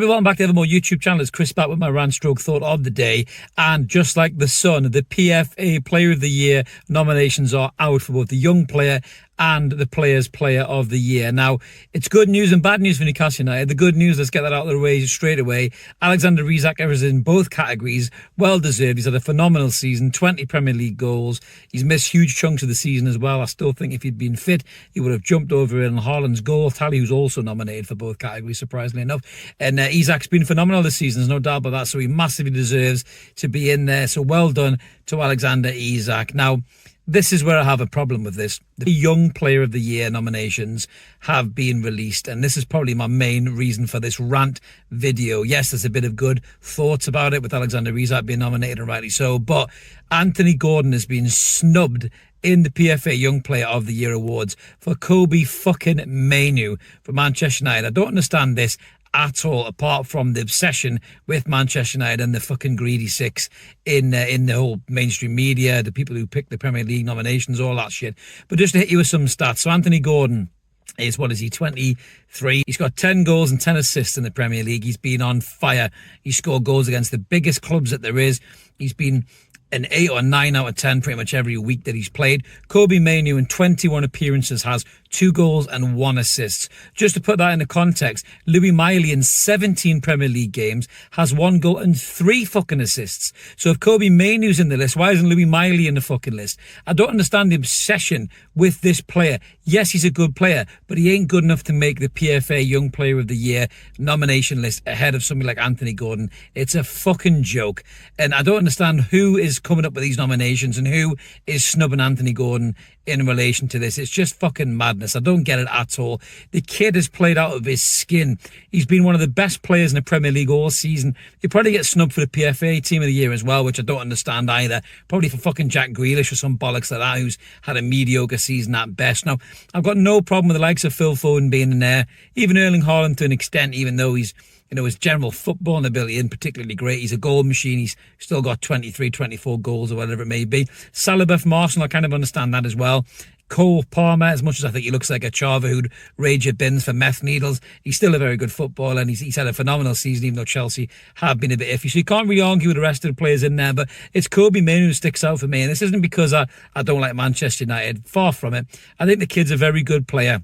welcome back to the Evermore YouTube channel. It's Chris back with my rant stroke thought of the day. And just like the sun, the PFA Player of the Year nominations are out for both the young player and the Players Player of the Year. Now, it's good news and bad news for Newcastle United. The good news, let's get that out of the way straight away. Alexander Isak is in both categories. Well deserved. He's had a phenomenal season, 20 Premier League goals. He's missed huge chunks of the season as well. I still think if he'd been fit, he would have jumped over in Haaland's goal tally, who's also nominated for both categories, surprisingly enough. And Isak's been phenomenal this season, there's no doubt about that. So he massively deserves to be in there. So well done to Alexander Isak. Now, this is where I have a problem with this. The Young Player of the Year nominations have been released, and this is probably my main reason for this rant video. Yes, there's a bit of good thoughts about it with Alexander Isak being nominated, and rightly so, but Anthony Gordon has been snubbed in the PFA Young Player of the Year awards for Kobe fucking Mainoo for Manchester United. I don't understand this at all, apart from the obsession with Manchester United and the fucking greedy six in the whole mainstream media, the people who pick the Premier League nominations, all that shit. But just to hit you with some stats. So Anthony Gordon is, 23? He's got 10 goals and 10 assists in the Premier League. He's been on fire. He scored goals against the biggest clubs that there is. He's been an 8 or 9 out of 10 pretty much every week that he's played. Kobe Mainoo in 21 appearances has 2 goals and 1 assist. Just to put that into context, Louis Miley in 17 Premier League games has 1 goal and 3 fucking assists. So if Kobe Mainoo's in the list, why isn't Louis Miley in the fucking list? I don't understand the obsession with this player. Yes, he's a good player, but he ain't good enough to make the PFA Young Player of the Year nomination list ahead of somebody like Anthony Gordon. It's a fucking joke. And I don't understand who is coming up with these nominations and who is snubbing Anthony Gordon in relation to this. It's just fucking madness. I don't get it at all. The kid has played out of his skin. He's been one of the best players in the Premier League all season. He'll probably get snubbed for the PFA Team of the Year as well, which I don't understand either. Probably for fucking Jack Grealish or some bollocks like that, who's had a mediocre season at best. Now, I've got no problem with the likes of Phil Foden being in there, even Erling Haaland to an extent, even though he's, his general footballing ability isn't particularly great. He's a goal machine. He's still got 23, 24 goals or whatever it may be. Saliba from Arsenal, I kind of understand that as well. Cole Palmer, as much as I think he looks like a chava who'd rage your bins for meth needles, he's still a very good footballer, and he's had a phenomenal season, even though Chelsea have been a bit iffy. So you can't really argue with the rest of the players in there, but it's Kobe Mainoo who sticks out for me. And this isn't because I don't like Manchester United. Far from it. I think the kid's a very good player.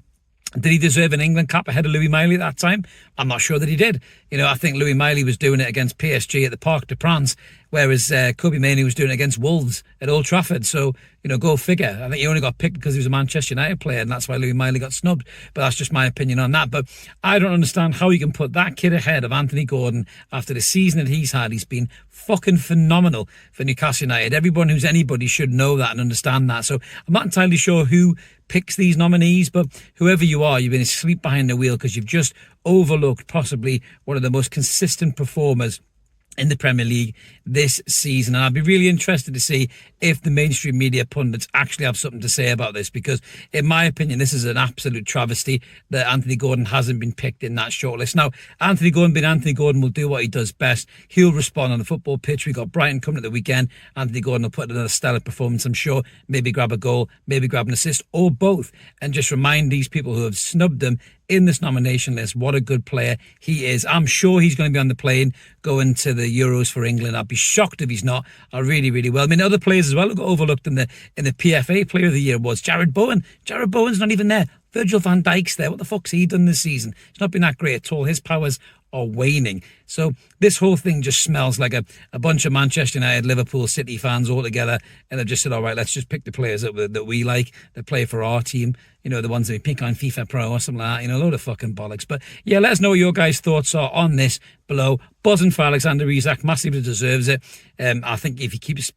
Did he deserve an England cap ahead of Louis Miley at that time? I'm not sure that he did. I think Louis Miley was doing it against PSG at the Parc des Princes, whereas Kobe Mainoo was doing it against Wolves at Old Trafford. So, go figure. I think he only got picked because he was a Manchester United player, and that's why Louis Miley got snubbed. But that's just my opinion on that. But I don't understand how you can put that kid ahead of Anthony Gordon after the season that he's had. He's been fucking phenomenal for Newcastle United. Everyone who's anybody should know that and understand that. So I'm not entirely sure who picks these nominees, but whoever you are, you've been asleep behind the wheel because you've just overlooked possibly one of the most consistent performers in the Premier League this season. And I'd be really interested to see if the mainstream media pundits actually have something to say about this, because in my opinion, this is an absolute travesty that Anthony Gordon hasn't been picked in that shortlist. Now, Anthony Gordon being Anthony Gordon will do what he does best. He'll respond on the football pitch. We got Brighton coming at the weekend. Anthony Gordon will put in another stellar performance, I'm sure. Maybe grab a goal, maybe grab an assist, or both, and just remind these people who have snubbed him in this nomination list what a good player he is. I'm sure he's going to be on the plane going to the Euros for England. I'd be shocked if he's not. I really, really will. I mean, other players as well who got overlooked in the PFA Player of the Year was Jared Bowen. Jared Bowen's not even there. Virgil van Dijk's there. What the fuck's he done this season? He's not been that great at all. His powers are waning. So this whole thing just smells like a bunch of Manchester United, Liverpool, City fans all together, and they've just said, all right, let's just pick the players that we like, that play for our team, the ones that we pick on FIFA Pro or something like that, a load of fucking bollocks. But yeah, let us know what your guys' thoughts are on this below. Buzzing for Alexander Isak, massively deserves it. I think if he keeps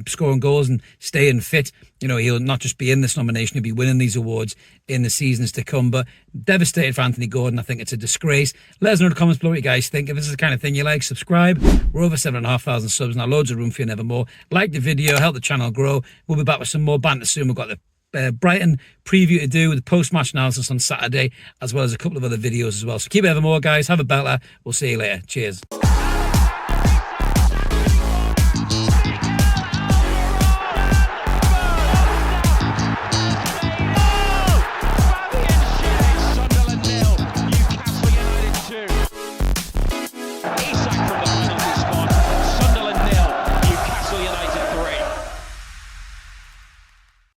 scoring goals and staying fit, he'll not just be in this nomination, he'll be winning these awards in the seasons to come. But devastated for Anthony Gordon. I think it's a disgrace. Let us know in the comments below what you guys think. If this is the kind of thing you like, subscribe. We're over 7,500 subs now, loads of room for you and evermore. Like the video, help the channel grow. We'll be back with some more banter soon. We've got the Brighton preview to do with the post-match analysis on Saturday, as well as a couple of other videos as well. So keep it evermore, guys. Have a belter. We'll see you later. Cheers.